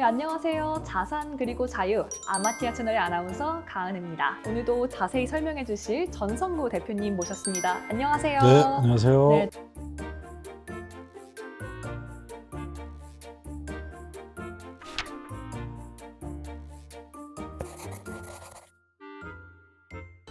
네, 안녕하세요. 자산 그리고 자유 아마티아 채널의 아나운서 가은입니다. 오늘도 자세히 설명해 주실 전성구 대표님 모셨습니다. 안녕하세요. 네, 안녕하세요. 네.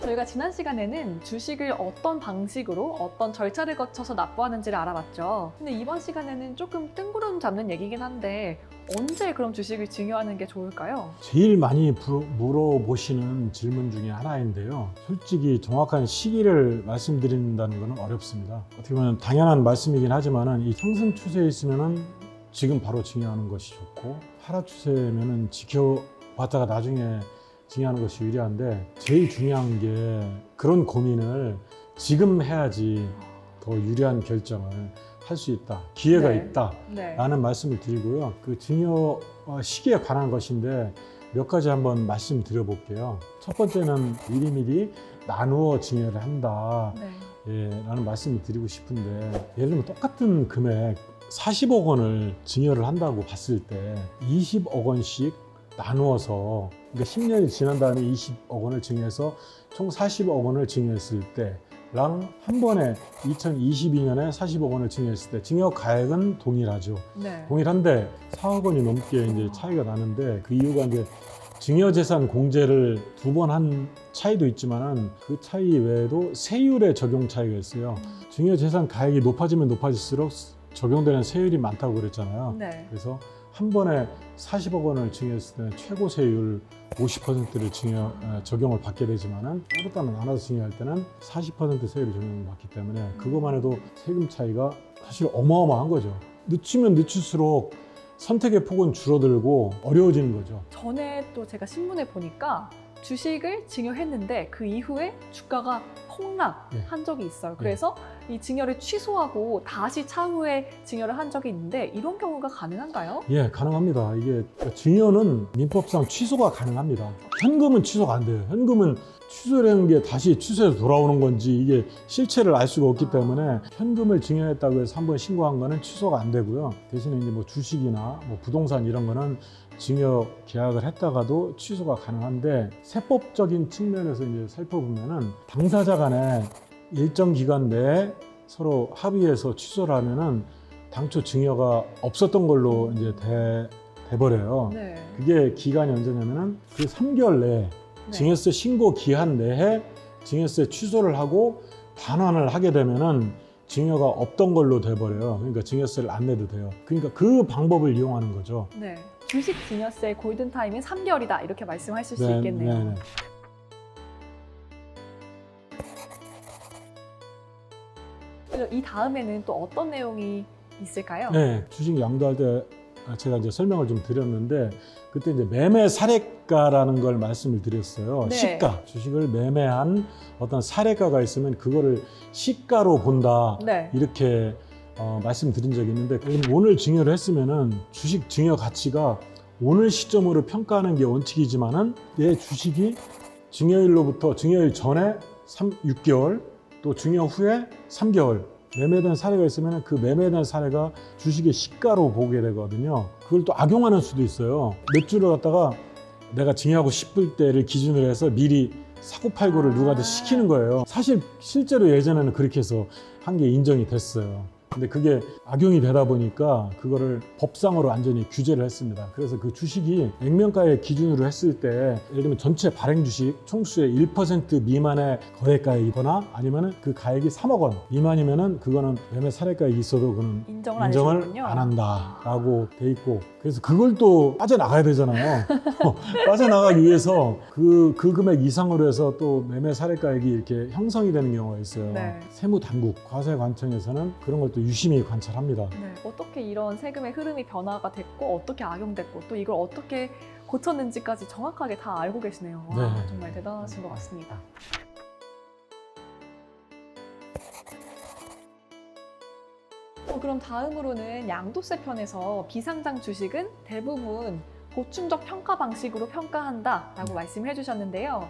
저희가 지난 시간에는 주식을 어떤 방식으로 어떤 절차를 거쳐서 납부하는지를 알아봤죠. 근데 이번 시간에는 조금 뜬구름 잡는 얘기긴 한데 언제 그럼 주식을 증여하는 게 좋을까요? 제일 많이 물어보시는 질문 중에 하나인데요. 솔직히 정확한 시기를 말씀드린다는 것은 어렵습니다. 어떻게 보면 당연한 말씀이긴 하지만은 이 상승 추세에 있으면은 지금 바로 증여하는 것이 좋고, 하락 추세면은 지켜봤다가 나중에 증여하는 것이 유리한데, 제일 중요한 게 그런 고민을 지금 해야지 더 유리한 결정을 할 수 있다, 기회가 네. 있다 네. 라는 말씀을 드리고요. 그 증여 시기에 관한 것인데 몇 가지 한번 말씀드려 볼게요. 첫 번째는 미리미리 나누어 증여를 한다, 네. 라는 말씀을 드리고 싶은데, 예를 들면 똑같은 금액 40억 원을 증여를 한다고 봤을 때 20억 원씩 나누어서, 그러니까 10년이 지난 다음에 20억 원을 증여해서 총 40억 원을 증여했을 때랑 한 번에 2022년에 40억 원을 증여했을 때 증여 가액은 동일하죠. 네. 동일한데 4억 원이 넘게 이제 차이가 나는데, 그 이유가 이제 증여재산 공제를 2번 한 차이도 있지만은 그 차이 외에도 세율의 적용 차이가 있어요. 증여재산 가액이 높아지면 높아질수록 적용되는 세율이 많다고 그랬잖아요. 네. 그래서 한 번에 40억 원을 증여했을 때는 최고 세율 50%를 적용을 받게 되지만은 따로따로 나눠서 증여할 때는 40% 세율을 적용을 받기 때문에 그것만 해도 세금 차이가 사실 어마어마한 거죠. 늦추면 늦출수록 선택의 폭은 줄어들고 어려워지는 거죠. 전에 또 제가 신문에 보니까 주식을 증여했는데 그 이후에 주가가 폭락한 적이 있어요. 그래서 이 증여를 취소하고 다시 차후에 증여를 한 적이 있는데 이런 경우가 가능한가요? 예, 가능합니다. 이게 증여는 민법상 취소가 가능합니다. 현금은 취소가 안 돼요. 현금은 취소라는 게 다시 취소해서 돌아오는 건지 이게 실체를 알 수가 없기 때문에 현금을 증여했다고 해서 한번 신고한 거는 취소가 안 되고요. 대신에 이제 뭐 주식이나 뭐 부동산 이런 거는 증여 계약을 했다가도 취소가 가능한데, 세법적인 측면에서 이제 살펴보면은 당사자 간에 일정 기간 내에 서로 합의해서 취소를 하면은 당초 증여가 없었던 걸로 이제 돼버려요. 네. 그게 기간이 언제냐면은 그 3개월 내에 증여세 신고 기한 내에 증여세 취소를 하고 반환을 하게 되면은 증여가 없던 걸로 돼버려요. 그러니까 증여세를 안 내도 돼요. 그러니까 그 방법을 이용하는 거죠. 네. 주식 증여세 골든타임은 3개월이다 이렇게 말씀하실 수 있겠네요. 네. 그래서 이 다음에는 또 어떤 내용이 있을까요? 네, 주식 양도할 때 제가 이제 설명을 좀 드렸는데, 그때 이제 매매 사례가라는 걸 말씀을 드렸어요. 네. 시가, 주식을 매매한 어떤 사례가가 있으면 그거를 시가로 본다, 네. 이렇게 말씀드린 적이 있는데, 오늘 증여를 했으면은 주식 증여 가치가 오늘 시점으로 평가하는 게 원칙이지만은 내 주식이 증여일로부터 증여일 전에 6개월, 또 증여 후에 3개월 매매된 사례가 있으면 그 매매된 사례가 주식의 시가로 보게 되거든요. 그걸 또 악용하는 수도 있어요. 맥주를 갖다가 내가 증여하고 싶을 때를 기준으로 해서 미리 사고팔고를 누구한테 시키는 거예요. 사실 실제로 예전에는 그렇게 해서 한 게 인정이 됐어요. 근데 그게 악용이 되다 보니까 그거를 법상으로 완전히 규제를 했습니다. 그래서 그 주식이 액면가의 기준으로 했을 때, 예를 들면 전체 발행 주식 총수의 1% 미만의 거래가액이거나 아니면은 그 가액이 3억 원 미만이면은 그거는 매매 사례가액이 있어도 그는 인정을 안 인정을 해주는군요. 안 한다라고 돼 있고, 그래서 그걸 또 빠져나가야 되잖아요. 빠져나가기 위해서 그 금액 이상으로 해서 또 매매 사례가액이 이렇게 형성이 되는 경우가 있어요. 네. 세무당국, 과세관청에서는 그런 걸 또 유심히 관찰합니다. 네. 어떻게 이런 세금의 흐름이 변화가 됐고 어떻게 악용됐고 또 이걸 어떻게 고쳤는지까지 정확하게 다 알고 계시네요. 와, 네. 정말 대단하신 것 같습니다. 그럼 다음으로는 양도세 편에서 비상장 주식은 대부분 보충적 평가 방식으로 평가한다라고 말씀해 주셨는데요.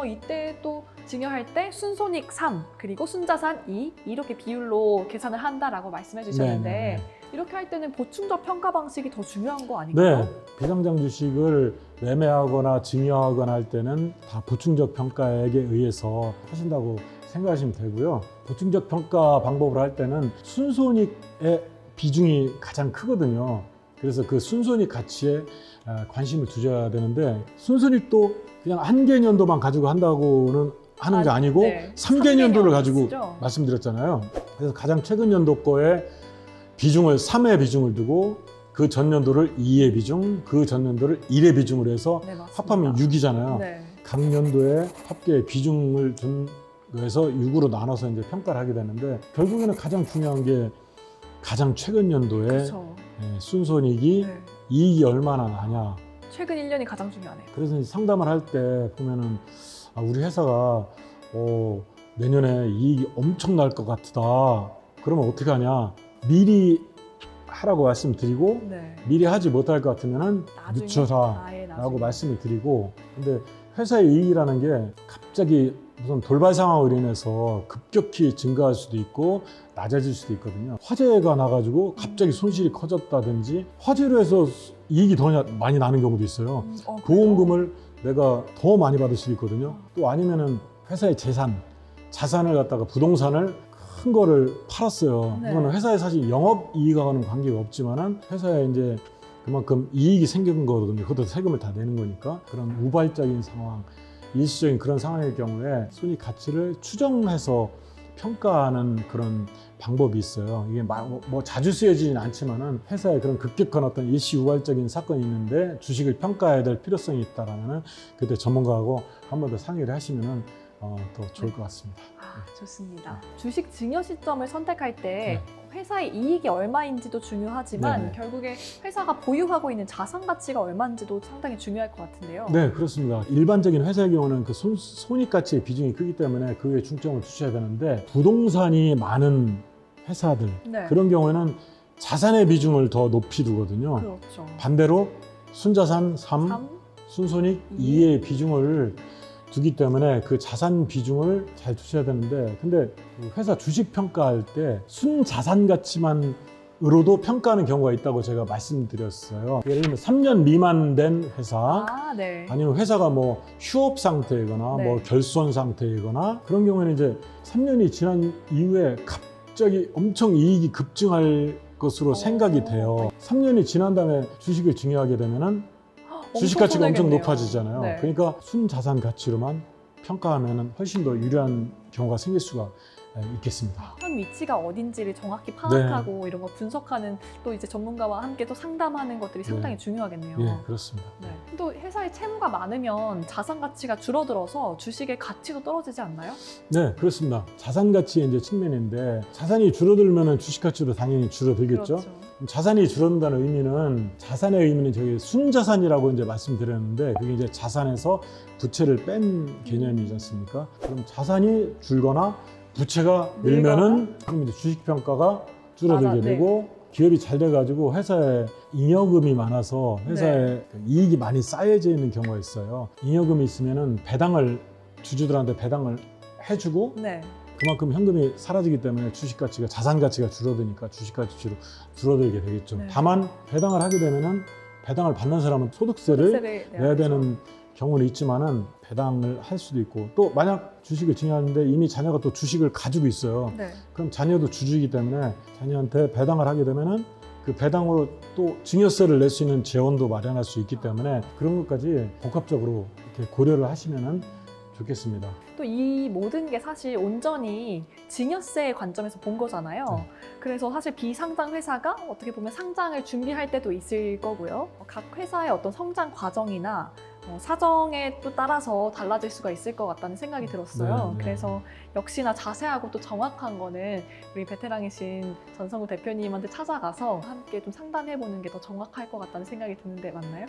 이때 또 증여할 때 순손익 3 그리고 순자산 2 이렇게 비율로 계산을 한다라고 말씀해 주셨는데 네. 이렇게 할 때는 보충적 평가 방식이 더 중요한 거 아닌가요? 네, 비상장 주식을 매매하거나 증여하거나 할 때는 다 보충적 평가액에 의해서 하신다고 생각하시면 되고요. 보충적 평가 방법을 할 때는 순손익의 비중이 가장 크거든요. 그래서 그 순손익 가치에 관심을 두셔야 되는데 순손익도 그냥 한 개년도만 가지고 한다고는 하는 게 아니고 네. 3개년도를 가지고 쓰죠? 말씀드렸잖아요. 그래서 가장 최근 연도 거에 비중을 3의 비중을 두고 그 전년도를 2의 비중, 그 전년도를 1의 비중으로 해서 네, 맞습니다. 합하면 6이잖아요. 네. 각 연도에 합계의 비중을 둔 거에서 6으로 나눠서 이제 평가를 하게 되는데 결국에는 가장 중요한 게 가장 최근 연도에 그렇죠. 순손익이 네. 이익이 얼마나 나냐. 최근 1년이 가장 중요하네요. 그래서 이제 상담을 할 때 보면은 우리 회사가 내년에 이익이 엄청 날 것 같다. 그러면 어떻게 하냐? 미리 하라고 말씀드리고 네. 미리 하지 못할 것 같으면은 나중에, 늦춰라 아예 라고 나중에. 말씀을 드리고 근데 회사의 이익이라는 게 갑자기 무슨 돌발 상황으로 인해서 급격히 증가할 수도 있고 낮아질 수도 있거든요. 화재가 나가지고 갑자기 손실이 커졌다든지 화재로 해서 이익이 더 많이 나는 경우도 있어요. 그래요? 보험금을 내가 더 많이 받을 수도 있거든요. 또 아니면은 회사의 자산을 갖다가 부동산을 큰 거를 팔았어요. 네. 그거는 회사에 사실 영업 이익하고는 관계가 없지만은 회사에 이제 그만큼 이익이 생긴 거거든요. 그것도 세금을 다 내는 거니까 그런 우발적인 상황, 일시적인 그런 상황일 경우에 손익 가치를 추정해서 평가하는 그런 방법이 있어요. 이게 뭐 자주 쓰여지진 않지만은 회사에 그런 급격한 어떤 일시 우발적인 사건이 있는데 주식을 평가해야 될 필요성이 있다라면은 그때 전문가하고 한 번 더 상의를 하시면은 더 좋을 것 같습니다. 좋습니다. 주식 증여 시점을 선택할 때 네. 회사의 이익이 얼마인지도 중요하지만 네네. 결국에 회사가 보유하고 있는 자산 가치가 얼마인지도 상당히 중요할 것 같은데요. 네, 그렇습니다. 일반적인 회사의 경우는 그 손익 가치의 비중이 크기 때문에 그에 중점을 두셔야 되는데 부동산이 많은 회사들 네. 그런 경우에는 자산의 비중을 더 높이 두거든요. 그렇죠. 반대로 순자산 3, 3, 순손익 2. 2의 비중을 두기 때문에 그 자산 비중을 잘 두셔야 되는데 근데 회사 주식 평가할 때 순자산 가치만으로도 평가하는 경우가 있다고 제가 말씀드렸어요. 예를 들면 3년 미만 된 회사 네. 아니면 회사가 뭐 휴업 상태이거나 네. 뭐 결손 상태이거나 그런 경우에는 이제 3년이 지난 이후에 갑자기 엄청 이익이 급증할 것으로 생각이 돼요. 3년이 지난 다음에 주식을 증여하게 되면은 주식 가치가 엄청 손해겠네요. 높아지잖아요. 네. 그러니까 순자산 가치로만 평가하면 훨씬 더 유리한 경우가 생길 수가 있겠습니다. 현 위치가 어딘지를 정확히 파악하고 네. 이런 거 분석하는 또 이제 전문가와 함께 또 상담하는 것들이 상당히 네. 중요하겠네요. 예, 그렇습니다. 네. 또 회사의 채무가 많으면 자산 가치가 줄어들어서 주식의 가치도 떨어지지 않나요? 네, 그렇습니다. 자산 가치의 이제 측면인데 자산이 줄어들면 주식 가치도 당연히 줄어들겠죠. 그렇죠. 자산이 줄어든다는 의미는 자산의 의미는 저희 순자산이라고 이제 말씀드렸는데 그게 이제 자산에서 부채를 뺀 개념이지 않습니까? 그럼 자산이 줄거나 부채가 늘면은 그럼 이제 주식 평가가 줄어들게 맞아, 네. 되고 기업이 잘 돼가지고 회사에 잉여금이 많아서 회사에 이익이 많이 쌓여져 있는 경우가 있어요. 잉여금이 있으면은 주주들한테 배당을 해주고 네. 그만큼 현금이 사라지기 때문에 주식 가치가 자산 가치가 줄어드니까 주식 가치로 줄어들게 되겠죠. 네. 다만 배당을 하게 되면은 배당을 받는 사람은 소득세를 내야 되는 경우는 있지만은 배당을 할 수도 있고 또 만약 주식을 증여하는데 이미 자녀가 또 주식을 가지고 있어요. 네. 그럼 자녀도 주주이기 때문에 자녀한테 배당을 하게 되면은 그 배당으로 또 증여세를 낼 수 있는 재원도 마련할 수 있기 때문에 그런 것까지 복합적으로 이렇게 고려를 하시면은 좋겠습니다. 또 이 모든 게 사실 온전히 증여세의 관점에서 본 거잖아요. 네. 그래서 사실 비상장 회사가 어떻게 보면 상장을 준비할 때도 있을 거고요. 각 회사의 어떤 성장 과정이나 사정에 또 따라서 달라질 수가 있을 것 같다는 생각이 들었어요. 네. 그래서 역시나 자세하고 또 정확한 거는 우리 베테랑이신 전성우 대표님한테 찾아가서 함께 좀 상담해보는 게 더 정확할 것 같다는 생각이 드는데 맞나요?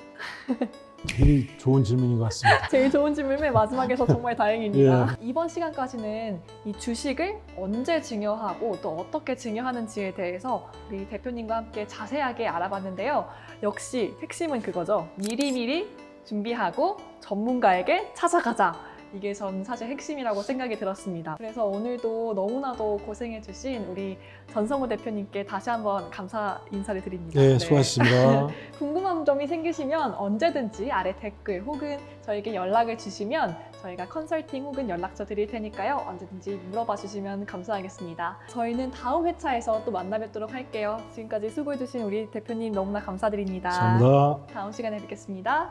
제일 좋은 질문인 것 같습니다. 제일 좋은 질문의 마지막에서 정말 다행입니다. 이번 시간까지는 이 주식을 언제 증여하고 또 어떻게 증여하는지에 대해서 우리 대표님과 함께 자세하게 알아봤는데요. 역시 핵심은 그거죠. 미리미리 준비하고 전문가에게 찾아가자. 이게 전 사실 핵심이라고 생각이 들었습니다. 그래서 오늘도 너무나도 고생해주신 우리 전성우 대표님께 다시 한번 감사 인사를 드립니다. 네, 수고하셨습니다. 궁금한 점이 생기시면 언제든지 아래 댓글 혹은 저에게 연락을 주시면 저희가 컨설팅 혹은 연락처 드릴 테니까요. 언제든지 물어봐 주시면 감사하겠습니다. 저희는 다음 회차에서 또 만나 뵙도록 할게요. 지금까지 수고해주신 우리 대표님 너무나 감사드립니다. 감사합니다. 다음 시간에 뵙겠습니다.